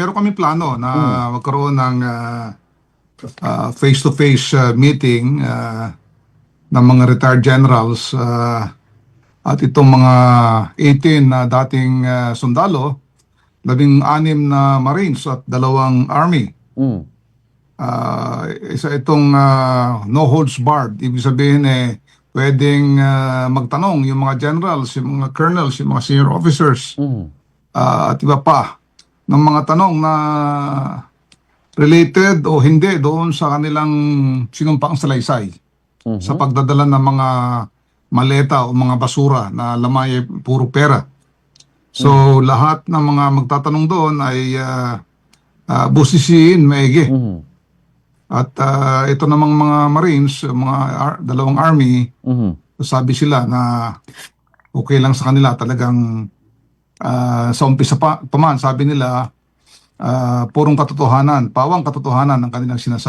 meron kami plano na Mm. magkaroon ng face-to-face meeting ng mga retired generals at itong mga 18 na dating sundalo, 16 na Marines at 2 Army. Mm. Isa itong no holds barred. Ibig sabihin pwedeng magtanong yung mga generals, yung mga colonels, yung mga senior officers, Mm. at iba pa ng mga tanong na related o hindi doon sa kanilang sinumpaang salaysay sa pagdadala ng mga maleta o mga basura na laman ay puro pera. So lahat ng mga magtatanong doon ay busisiin maigi. Mm. At ito namang mga Marines, mga 2 Army, Mm. sabi sila na okay lang sa kanila talagang sa umpisa pa man sabi nila purong katotohanan, pawang katotohanan ang kanilang sinasabi.